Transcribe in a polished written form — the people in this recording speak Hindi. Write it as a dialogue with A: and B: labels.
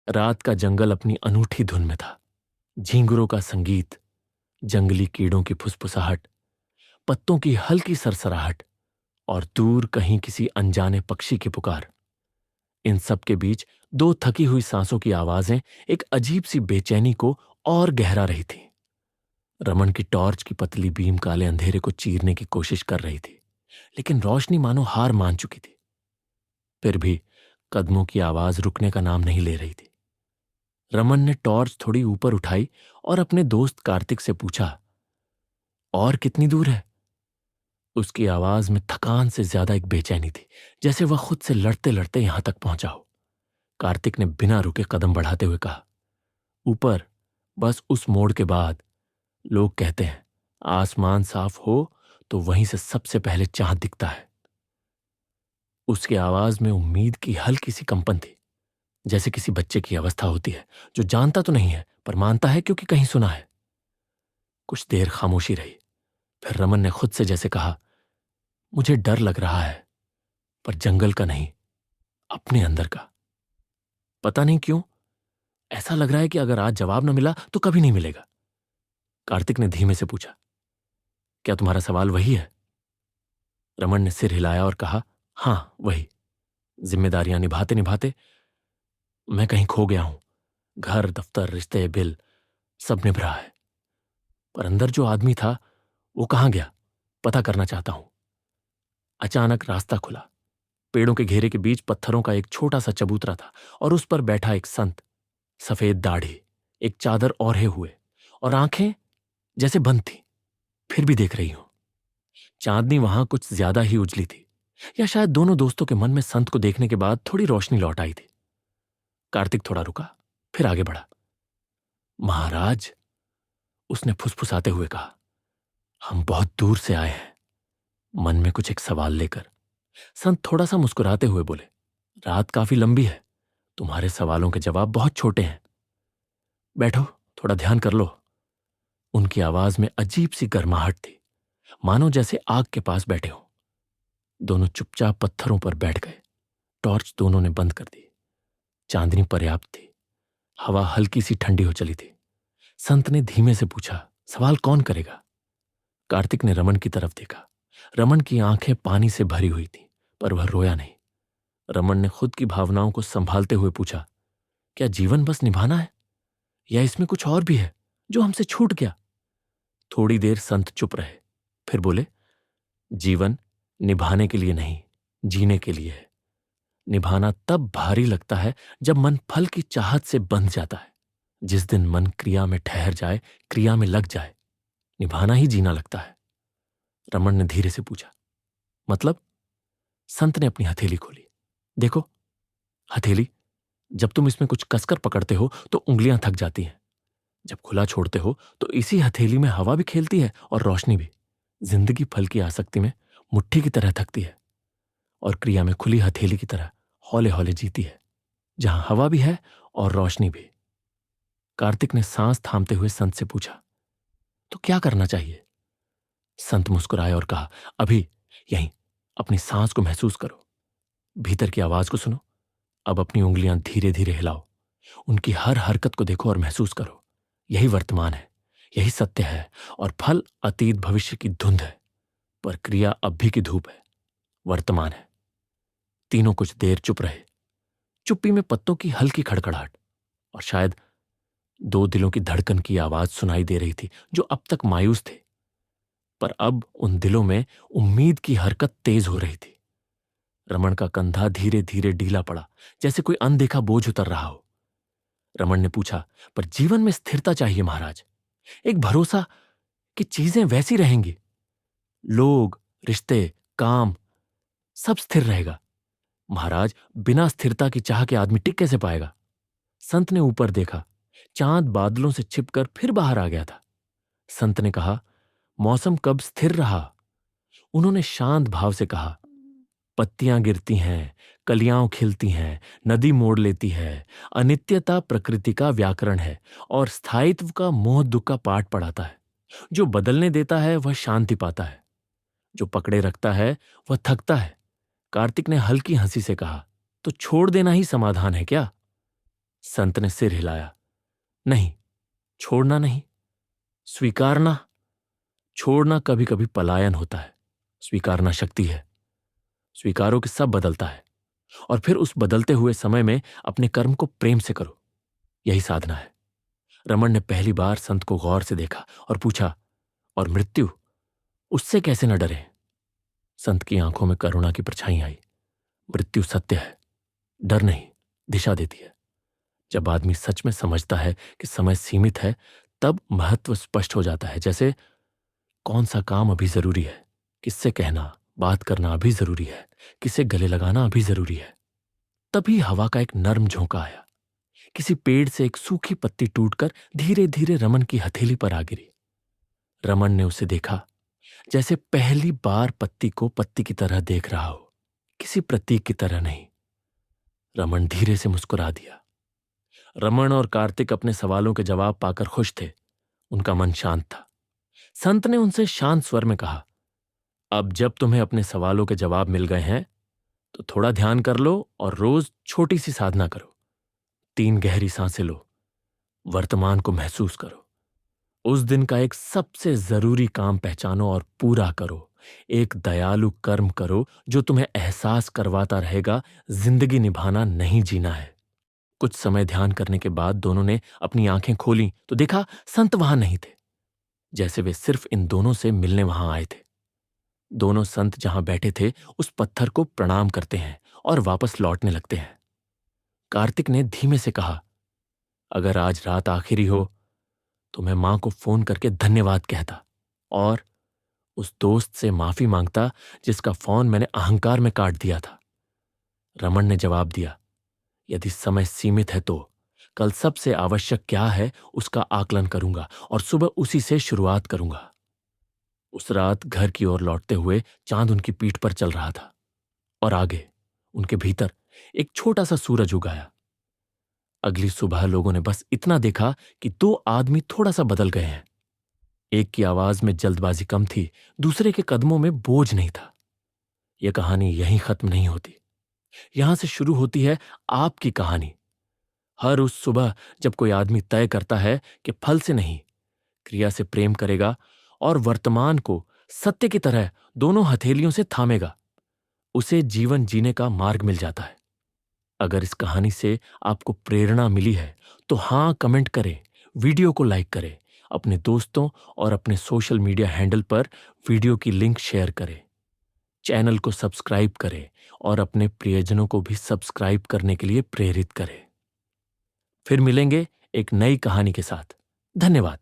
A: रात का जंगल अपनी अनूठी धुन में था। झींगुरों का संगीत, जंगली कीड़ों की फुसफुसाहट, पत्तों की हल्की सरसराहट और दूर कहीं किसी अनजाने पक्षी की पुकार। इन सब के बीच दो थकी हुई सांसों की आवाजें एक अजीब सी बेचैनी को और गहरा रही थी। रमन की टॉर्च की पतली बीम काले अंधेरे को चीरने की कोशिश कर रही थी, लेकिन रोशनी मानो हार मान चुकी थी। फिर भी कदमों की आवाज रुकने का नाम नहीं ले रही थी। रमन ने टॉर्च थोड़ी ऊपर उठाई और अपने दोस्त कार्तिक से पूछा, और कितनी दूर है? उसकी आवाज में थकान से ज्यादा एक बेचैनी थी, जैसे वह खुद से लड़ते लड़ते यहां तक पहुंचा हो। कार्तिक ने बिना रुके कदम बढ़ाते हुए कहा, ऊपर, बस उस मोड़ के बाद। लोग कहते हैं आसमान साफ हो तो वहीं से सबसे पहले चांद दिखता है। उसकी आवाज में उम्मीद की हल्की सी कंपन थी, जैसे किसी बच्चे की अवस्था होती है जो जानता तो नहीं है पर मानता है क्योंकि कहीं सुना है। कुछ देर खामोशी रही। फिर रमन ने खुद से जैसे कहा, मुझे डर लग रहा है, पर जंगल का नहीं, अपने अंदर का। पता नहीं क्यों ऐसा लग रहा है कि अगर आज जवाब न मिला तो कभी नहीं मिलेगा। कार्तिक ने धीमे से पूछा, क्या तुम्हारा सवाल वही है? रमन ने सिर हिलाया और कहा, हां वही। जिम्मेदारियां निभाते निभाते मैं कहीं खो गया हूं। घर, दफ्तर, रिश्ते, बिल, सब निभ रहा है, पर अंदर जो आदमी था वो कहां गया, पता करना चाहता हूं। अचानक रास्ता खुला। पेड़ों के घेरे के बीच पत्थरों का एक छोटा सा चबूतरा था और उस पर बैठा एक संत, सफेद दाढ़ी, एक चादर ओढ़े हुए और आंखें जैसे बंद थी, फिर भी देख रही हूं। चांदनी वहां कुछ ज्यादा ही उजली थी, या शायद दोनों दोस्तों के मन में संत को देखने के बाद थोड़ी रोशनी लौट आई थी। कार्तिक थोड़ा रुका, फिर आगे बढ़ा। महाराज, उसने फुसफुसाते हुए कहा, हम बहुत दूर से आए हैं, मन में कुछ एक सवाल लेकर। संत थोड़ा सा मुस्कुराते हुए बोले, रात काफी लंबी है, तुम्हारे सवालों के जवाब बहुत छोटे हैं। बैठो, थोड़ा ध्यान कर लो। उनकी आवाज में अजीब सी गर्माहट थी, मानो जैसे आग के पास बैठे हो। दोनों चुपचाप पत्थरों पर बैठ गए। टॉर्च दोनों ने बंद कर दी। चांदनी पर्याप्त थी, हवा हल्की सी ठंडी हो चली थी। संत ने धीमे से पूछा, सवाल कौन करेगा? कार्तिक ने रमन की तरफ देखा। रमन की आंखें पानी से भरी हुई थी, पर वह रोया नहीं। रमन ने खुद की भावनाओं को संभालते हुए पूछा, क्या जीवन बस निभाना है, या इसमें कुछ और भी है जो हमसे छूट गया? थोड़ी देर संत चुप रहे, फिर बोले, जीवन निभाने के लिए नहीं, जीने के लिए है। निभाना तब भारी लगता है जब मन फल की चाहत से बंध जाता है। जिस दिन मन क्रिया में ठहर जाए, क्रिया में लग जाए, निभाना ही जीना लगता है। रमन ने धीरे से पूछा, मतलब? संत ने अपनी हथेली खोली। देखो, हथेली, जब तुम इसमें कुछ कसकर पकड़ते हो तो उंगलियां थक जाती हैं। जब खुला छोड़ते हो तो इसी हथेली में हवा भी खेलती है और रोशनी भी। जिंदगी फल की आसक्ति में मुट्ठी की तरह थकती है, और क्रिया में खुली हथेली की तरह हौले हौले जीती है, जहां हवा भी है और रोशनी भी। कार्तिक ने सांस थामते हुए संत से पूछा, तो क्या करना चाहिए? संत मुस्कुराए और कहा, अभी यहीं अपनी सांस को महसूस करो, भीतर की आवाज को सुनो। अब अपनी उंगलियां धीरे धीरे हिलाओ, उनकी हर हरकत को देखो और महसूस करो। यही वर्तमान है, यही सत्य है, और फल अतीत भविष्य की धुंध है, पर क्रिया अब भी की धूप है, वर्तमान है। तीनों कुछ देर चुप रहे। चुप्पी में पत्तों की हल्की खड़खड़ाहट और शायद दो दिलों की धड़कन की आवाज सुनाई दे रही थी, जो अब तक मायूस थे, पर अब उन दिलों में उम्मीद की हरकत तेज हो रही थी। रमन का कंधा धीरे धीरे ढीला पड़ा, जैसे कोई अनदेखा बोझ उतर रहा हो। रमन ने पूछा, पर जीवन में स्थिरता चाहिए महाराज, एक भरोसा कि चीजें वैसी रहेंगी। लोग, रिश्ते, काम, सब स्थिर रहेगा। महाराज, बिना स्थिरता की चाह के आदमी टिक कैसे पाएगा? संत ने ऊपर देखा। चांद बादलों से छिपकर फिर बाहर आ गया था। संत ने कहा, मौसम कब स्थिर रहा? उन्होंने शांत भाव से कहा, पत्तियां गिरती हैं, कलियां खिलती हैं, नदी मोड़ लेती है। अनित्यता प्रकृति का व्याकरण है और स्थायित्व का मोह दुख का पाठ पढ़ाता है। जो बदलने देता है वह शांति पाता है, जो पकड़े रखता है वह थकता है। कार्तिक ने हल्की हंसी से कहा, तो छोड़ देना ही समाधान है क्या? संत ने सिर हिलाया। नहीं, छोड़ना नहीं, स्वीकारना। छोड़ना कभी कभी पलायन होता है, स्वीकारना शक्ति है। स्वीकारो कि सब बदलता है, और फिर उस बदलते हुए समय में अपने कर्म को प्रेम से करो। यही साधना है। रमन ने पहली बार संत को गौर से देखा और पूछा, और मृत्यु, उससे कैसे न डरे? संत की आंखों में करुणा की परछाई आई। मृत्यु सत्य है, डर नहीं, दिशा देती है। जब आदमी सच में समझता है कि समय सीमित है, तब महत्व स्पष्ट हो जाता है। जैसे कौन सा काम अभी जरूरी है, किससे कहना, बात करना अभी जरूरी है, किसे गले लगाना अभी जरूरी है। तभी हवा का एक नर्म झोंका आया। किसी पेड़ से एक सूखी पत्ती टूटकर धीरे धीरे रमन की हथेली पर आ गिरी। रमन ने उसे देखा, जैसे पहली बार पत्ती को पत्ती की तरह देख रहा हो, किसी प्रतीक की तरह नहीं। रमन धीरे से मुस्कुरा दिया। रमन और कार्तिक अपने सवालों के जवाब पाकर खुश थे। उनका मन शांत था। संत ने उनसे शांत स्वर में कहा, अब जब तुम्हें अपने सवालों के जवाब मिल गए हैं, तो थोड़ा ध्यान कर लो और रोज छोटी सी साधना करो। 3 गहरी सांसें लो, वर्तमान को महसूस करो। उस दिन का एक सबसे जरूरी काम पहचानो और पूरा करो। एक दयालु कर्म करो जो तुम्हें एहसास करवाता रहेगा जिंदगी निभाना नहीं जीना है। कुछ समय ध्यान करने के बाद दोनों ने अपनी आंखें खोली तो देखा संत वहां नहीं थे, जैसे वे सिर्फ इन दोनों से मिलने वहां आए थे। दोनों संत जहां बैठे थे उस पत्थर को प्रणाम करते हैं और वापस लौटने लगते हैं। कार्तिक ने धीमे से कहा, अगर आज रात आखिरी हो तो मैं मां को फोन करके धन्यवाद कहता और उस दोस्त से माफी मांगता जिसका फोन मैंने अहंकार में काट दिया था। रमन ने जवाब दिया, यदि समय सीमित है तो कल सबसे आवश्यक क्या है उसका आकलन करूंगा और सुबह उसी से शुरुआत करूंगा। उस रात घर की ओर लौटते हुए चांद उनकी पीठ पर चल रहा था और आगे उनके भीतर एक छोटा सा सूरज उगाया। अगली सुबह लोगों ने बस इतना देखा कि 2 आदमी थोड़ा सा बदल गए हैं। एक की आवाज में जल्दबाजी कम थी, दूसरे के कदमों में बोझ नहीं था। यह कहानी यहीं खत्म नहीं होती। यहां से शुरू होती है आपकी कहानी। हर उस सुबह जब कोई आदमी तय करता है कि फल से नहीं, क्रिया से प्रेम करेगा और वर्तमान को सत्य की तरह दोनों हथेलियों से थामेगा, उसे जीवन जीने का मार्ग मिल जाता है। अगर इस कहानी से आपको प्रेरणा मिली है तो हां कमेंट करें, वीडियो को लाइक करें, अपने दोस्तों और अपने सोशल मीडिया हैंडल पर वीडियो की लिंक शेयर करें, चैनल को सब्सक्राइब करें और अपने प्रियजनों को भी सब्सक्राइब करने के लिए प्रेरित करें। फिर मिलेंगे एक नई कहानी के साथ। धन्यवाद।